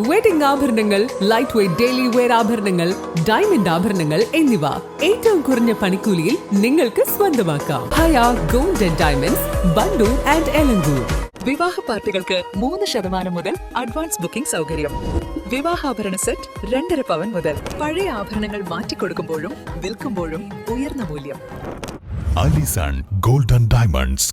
Wedding ആഭരണങ്ങൾ, light weight daily wear ആഭരണങ്ങൾ, diamond ആഭരണങ്ങൾ എന്നിവ ഏറ്റവും കുറഞ്ഞ പണിക്കൂലിയിൽ നിങ്ങൾക്ക് സ്വന്തമാക്കാം. Haya gold and diamonds, Wandoor and Elankur. വിവാഹ പാർട്ടികൾക്ക് 3% മുതൽ അഡ്വാൻസ് ബുക്കിംഗ് സൗകര്യം. വിവാഹാഭരണ സെറ്റ് 2.5 പവൻ മുതൽ. പഴയ ആഭരണങ്ങൾ മാറ്റിക്കൊടുക്കുമ്പോഴും വിൽക്കുമ്പോഴും ഉയർന്ന മൂല്യം. Allison gold and diamonds.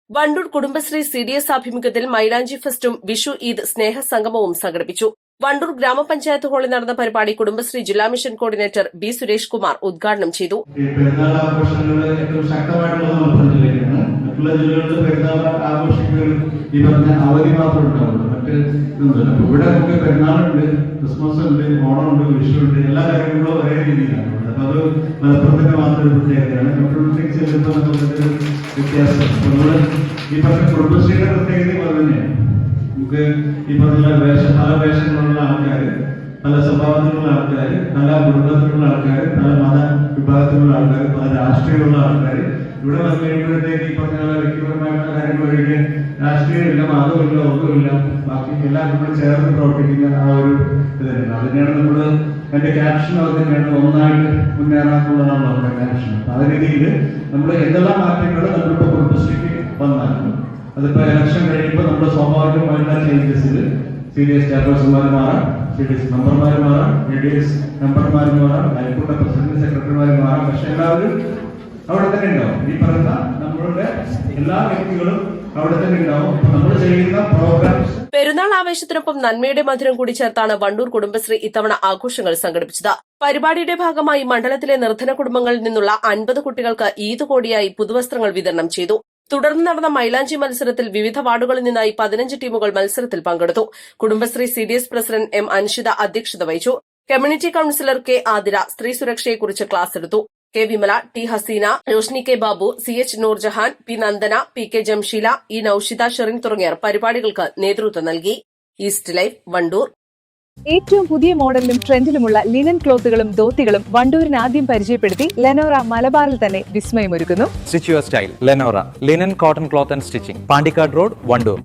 Wandoor Kudumbashree CDS ആഭിമുഖ്യത്തിൽ മൈലാഞ്ചി ഫെസ്റ്റും വിഷു ഈദ് സ്നേഹ സംഗമവും സംഘടിപ്പിച്ചു. വണ്ടൂർ ഗ്രാമപഞ്ചായത്ത് ഹാളിൽ നടന്ന പരിപാടി കുടുംബശ്രീ ജില്ലാ mission coordinator B. Suresh Kumar ഉദ്ഘാടനം ചെയ്തു. മറ്റുള്ള ജില്ലകളിൽ പെരുന്നാൾ ആഘോഷിക്കുന്നത് ഈ പറഞ്ഞ അവധി മാത്രം ഉണ്ടാവുള്ളൂ. മറ്റ് ഇതൊന്നുമില്ല. ഇവിടെ നമുക്ക് പെരുന്നാളുണ്ട്, ക്രിസ്മസ് ഉണ്ട്, ഓണമുണ്ട്, വിഷു ഉണ്ട്, എല്ലാ കാര്യങ്ങളും ഒരേ രീതിയിലാണ്. അപ്പൊ അത് മലപ്പുറത്തിന്റെ മാത്രം ഒരു പ്രത്യേകതയാണ്. മറ്റുള്ളവർക്ക് ചെല്ലുമ്പോൾ നമുക്ക് വ്യത്യാസം. നമ്മള് ഈ പറഞ്ഞ കുടുംബശ്രീയുടെ പ്രത്യേകത അത് തന്നെയാണ്. നമുക്ക് ഈ പറഞ്ഞ പല വേഷങ്ങളുള്ള ആൾക്കാർ, പല സ്വഭാവത്തിലുള്ള ആൾക്കാർ, പല കുടുംബത്തിലുള്ള ആൾക്കാർ, പല മത വിഭാഗത്തിലുള്ള ആൾക്കാർ, പല രാഷ്ട്രീയമുള്ള ആൾക്കാർ ഇവിടെ വന്നു കഴിയുമ്പോഴത്തേക്ക് ഈ പറഞ്ഞ വ്യക്തിപരമായിട്ടുള്ള കാര്യങ്ങൾ ഒഴികെ രാഷ്ട്രീയമില്ല, മതമില്ല, ഒന്നുമില്ല, ബാക്കി എല്ലാം നമ്മൾ ചേർന്ന് പ്രവർത്തിക്കുന്ന ആ ഒരു ഇത് തന്നെയാണ്. അതിനെയാണ് നമ്മൾ എന്റെ ക്യാപ്ഷൻ അത് തന്നെയാണ്, ഒന്നായിട്ട് മുന്നേറാനുള്ളതാണ് നമ്മുടെ ക്യാപ്ഷൻ. അപ്പൊ ആ രീതിയിൽ നമ്മൾ എന്തെല്ലാം മാറ്റങ്ങൾ നമ്മളിപ്പോ കുടുംബശ്രീക്ക് വന്നാലും അതിപ്പോ ഇലക്ഷൻ കഴിയുമ്പോൾ നമ്മുടെ സ്വാഭാവികമായിട്ടുള്ള ചേഞ്ചസിൽ CDS ചെയർപേഴ്സൺമാർ മാറാം, CDS മെമ്പർമാർ മാറാം, ADS മെമ്പർമാർ മാറാം, അയൽക്കൂട്ട പ്രസിഡന്റ് സെക്രട്ടറിമാർ മാറാം. പക്ഷെ എല്ലാവരും അവിടെ തന്നെ ഉണ്ടാവും. ഈ പറയുന്ന നമ്മളുടെ എല്ലാ വ്യക്തികളും അവിടെ തന്നെ ഉണ്ടാവും. നമ്മൾ ചെയ്യുന്ന പ്രോഗ്രാംസ് പെരുന്നാൾ ആവേശത്തിനൊപ്പം നന്മയുടെ മധുരം കൂടി ചേർത്താണ് വണ്ടൂർ കുടുംബശ്രീ ഇത്തവണ ആഘോഷങ്ങൾ സംഘടിപ്പിച്ചത്. പരിപാടിയുടെ ഭാഗമായി മണ്ഡലത്തിലെ നിർധന കുടുംബങ്ങളിൽ നിന്നുള്ള 50 കുട്ടികൾക്ക് ഈദ് കോടിയായി പുതുവസ്ത്രങ്ങൾ വിതരണം ചെയ്തു. തുടർന്ന് നടന്ന മൈലാഞ്ചി മത്സരത്തിൽ വിവിധ വാർഡുകളിൽ നിന്നായി 15 ടീമുകൾ മത്സരത്തിൽ പങ്കെടുത്തു. Kudumbashree CDS president M. Anshitha അധ്യക്ഷത വഹിച്ചു. Community councillor K. ആതിര സ്ത്രീ സുരക്ഷയെക്കുറിച്ച് ക്ലാസ് എടുത്തു. K. Vimala, T. Hasina, Roshni K. Babu, CH. Nurjahan, P. Nandana, P. K. Jamsheela, E. നൌഷിത Sherin തുടങ്ങിയവർ പരിപാടികൾക്ക് നേതൃത്വം നൽകി. East life, Wandoor. ഏറ്റവും പുതിയ മോഡലിലും ട്രെൻഡിലുമുള്ള ലിനൻ ക്ലോത്തുകളും ധോത്തികളും വണ്ടൂരിന് ആദ്യം പരിചയപ്പെടുത്തി ലെനോറ മലബാറിൽ തന്നെ വിസ്മയമൊരുക്കുന്നു. Stitch your style Lenora linen cotton cloth and stitching, Pandikkad road, Wandoor.